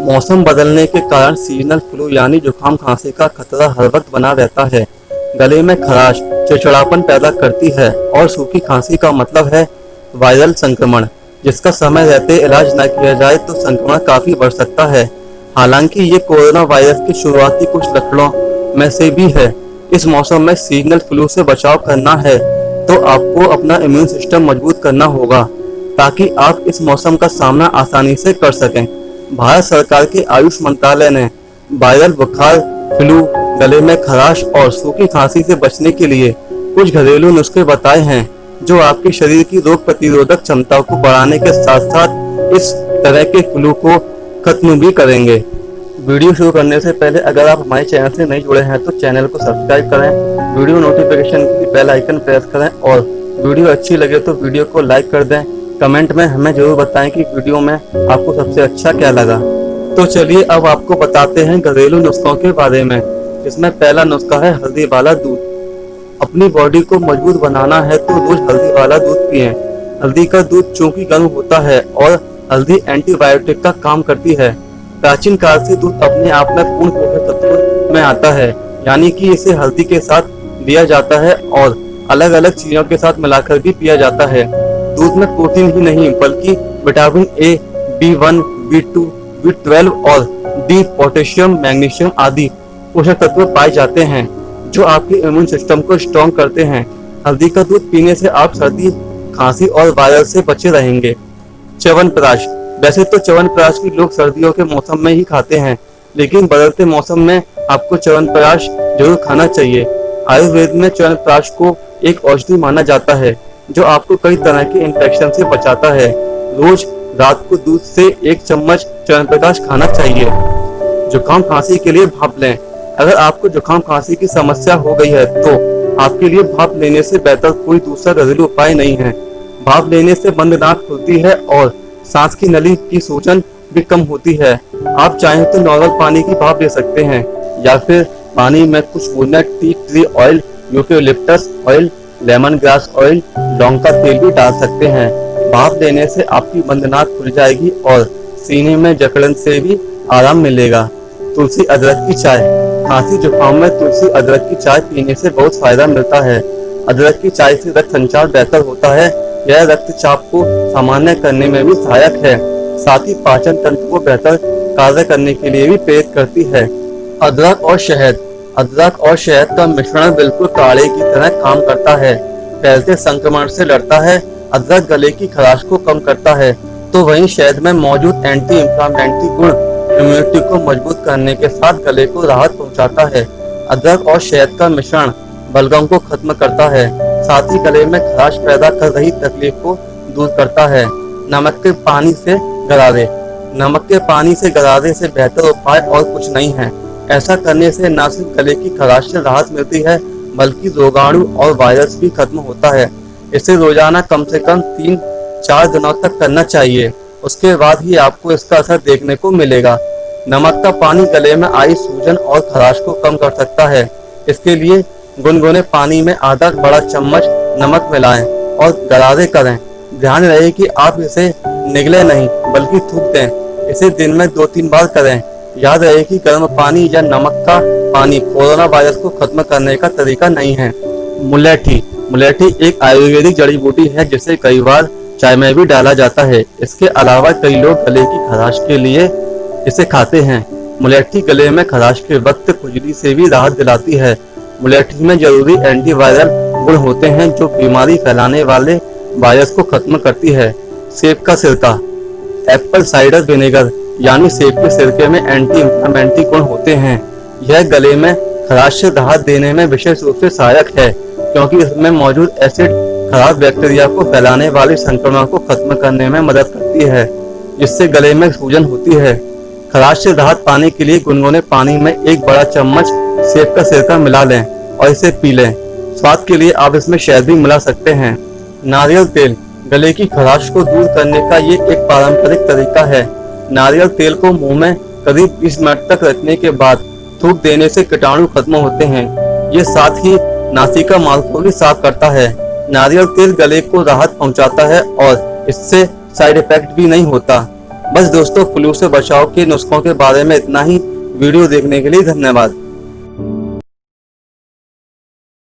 मौसम बदलने के कारण सीजनल फ्लू यानी जुकाम खांसी का खतरा हर वक्त बना रहता है। गले में खराश चिड़चिड़ापन पैदा करती है और सूखी खांसी का मतलब है वायरल संक्रमण, जिसका समय रहते इलाज न किया जाए तो संक्रमण काफी बढ़ सकता है। हालांकि ये कोरोना वायरस के शुरुआती कुछ लक्षणों में से भी है। इस मौसम में सीजनल फ्लू से बचाव करना है तो आपको अपना इम्यून सिस्टम मजबूत करना होगा ताकि आप इस मौसम का सामना आसानी से कर सकें। भारत सरकार के आयुष मंत्रालय ने वायरल बुखार, फ्लू, गले में खराश और सूखी खांसी से बचने के लिए कुछ घरेलू नुस्खे बताए हैं जो आपके शरीर की रोग प्रतिरोधक क्षमता को बढ़ाने के साथ साथ इस तरह के फ्लू को खत्म भी करेंगे। वीडियो शुरू करने से पहले अगर आप हमारे चैनल से नहीं जुड़े हैं तो चैनल को सब्सक्राइब करें, वीडियो नोटिफिकेशन के लिए बेल आइकन प्रेस करें और वीडियो अच्छी लगे तो वीडियो को लाइक कर दें। कमेंट में हमें जरूर बताएं कि वीडियो में आपको सबसे अच्छा क्या लगा। तो चलिए अब आपको बताते हैं घरेलू नुस्खों के बारे में। इसमें पहला नुस्खा है हल्दी वाला दूध। अपनी बॉडी को मजबूत बनाना है तो रोज हल्दी वाला दूध पिएं। हल्दी का दूध चूंकि गर्म होता है और हल्दी एंटीबायोटिक का काम करती है। प्राचीन काल से दूध अपने आप में पूर्ण पोषक तत्व में आता है, यानी कि इसे हल्दी के साथ लिया जाता है और अलग अलग चीजों के साथ मिलाकर भी पिया जाता है। दूध में प्रोटीन ही नहीं बल्कि vitamin A, B1, B2, B12 और डी, पोटेशियम, मैग्नीशियम आदि पोषक तत्व पाए जाते हैं जो आपके इम्यून सिस्टम को स्ट्रॉन्ग करते हैं। हल्दी का दूध पीने से आप सर्दी, खांसी और वायरल से बचे रहेंगे। च्यवनप्राश। वैसे तो च्यवनप्राश भी लोग सर्दियों के मौसम में ही खाते हैं, लेकिन बदलते मौसम में आपको च्यवनप्राश जरूर खाना चाहिए। आयुर्वेद में च्यवनप्राश को एक औषधि माना जाता है जो आपको कई तरह के इन्फेक्शन से बचाता है। रोज रात को दूध से 1 चम्मच च्यवनप्राश खाना चाहिए। जुकाम खांसी के लिए भाप लें। अगर आपको जुकाम खांसी की समस्या हो गई है तो आपके लिए भाप लेने से बेहतर कोई दूसरा घरेलू उपाय नहीं है। भाप लेने से बंद नाक खुलती है और सांस की नली की सूजन भी कम होती है। आप चाहें तो नॉर्मल पानी की भाप ले सकते हैं या फिर पानी में कुछ बूंदा tea tree oil, eucalyptus oil, lemon grass oil, लौंग का तेल भी डाल सकते हैं। भाप लेने से आपकी बंद नाक खुल जाएगी और सीने में जकड़न से भी आराम मिलेगा। तुलसी अदरक की चाय। खांसी जुकाम में तुलसी अदरक की चाय पीने से बहुत फायदा मिलता है। अदरक की चाय से रक्त संचार बेहतर होता है। यह रक्तचाप को सामान्य करने में भी सहायक है, साथ ही पाचन तंत्र को बेहतर कार्य करने के लिए भी प्रेरित करती है। अदरक और शहद। अदरक और शहद का मिश्रण बिल्कुल काढ़े की तरह काम करता है। फैलते संक्रमण से लड़ता है। अदरक गले की खराश को कम करता है तो वहीं शहद में मौजूद एंटी इंफ्लेमेटरी गुण इम्यूनिटी को मजबूत करने के साथ गले को राहत पहुंचाता है। अदरक और शहद का मिश्रण बलगम को खत्म करता है, साथ ही गले में खराश पैदा कर रही तकलीफ को दूर करता है। नमक के पानी से गरारे। नमक के पानी से गरारे से बेहतर उपाय और कुछ नहीं है। ऐसा करने से न सिर्फ गले की खराश से राहत मिलती है बल्कि रोगाणु और वायरस भी खत्म होता है। इसे रोजाना कम से कम 3-4 दिनों तक करना चाहिए, उसके बाद ही आपको इसका असर देखने को मिलेगा। नमक का पानी गले में आई सूजन और खराश को कम कर सकता है। इसके लिए गुनगुने पानी में आधा बड़ा चम्मच नमक मिलाएं और गरारे करें। ध्यान रहे कि आप इसे निगले नहीं बल्कि थूक दें। इसे दिन में 2-3 बार करें। याद रहे कि गर्म पानी या नमक का पानी कोरोना वायरस को खत्म करने का तरीका नहीं है। मुलेठी। मुलेठी एक आयुर्वेदिक जड़ी बूटी है जिसे कई बार चाय में भी डाला जाता है। इसके अलावा कई लोग गले की खराश के लिए इसे खाते हैं। मुलेठी गले में खराश के वक्त खुजली से भी राहत दिलाती है। मुलेठी में जरूरी एंटीवायरल गुण होते हैं जो बीमारी फैलाने वाले वायरस को खत्म करती है। सेब का सिरका। एप्पल साइडर विनेगर यानी सेब के सिरके में एंटी इंफ्लेमेटरी गुण होते हैं। यह गले में खराश से राहत देने में विशेष रूप से सहायक है क्योंकि इसमें मौजूद एसिड खराब बैक्टीरिया को फैलाने वाले संक्रमण को खत्म करने में मदद करती है, जिससे गले में सूजन होती है। खराश से राहत पाने के लिए गुनगुने पानी में 1 बड़ा चम्मच सेब का सिरका मिला लें और इसे पी लें। स्वाद के लिए आप इसमें शहद भी मिला सकते हैं। नारियल तेल। गले की खराश को दूर करने का ये एक पारंपरिक तरीका है। नारियल तेल को मुंह में करीब 20 मिनट तक रखने के बाद थूक देने से कीटाणु खत्म होते हैं। ये साथ ही नासिका मार्ग को भी साफ करता है। नारियल तेल गले को राहत पहुंचाता है और इससे साइड इफेक्ट भी नहीं होता। बस दोस्तों, फ्लू से बचाव के नुस्खों के बारे में इतना ही। वीडियो देखने के लिए धन्यवाद।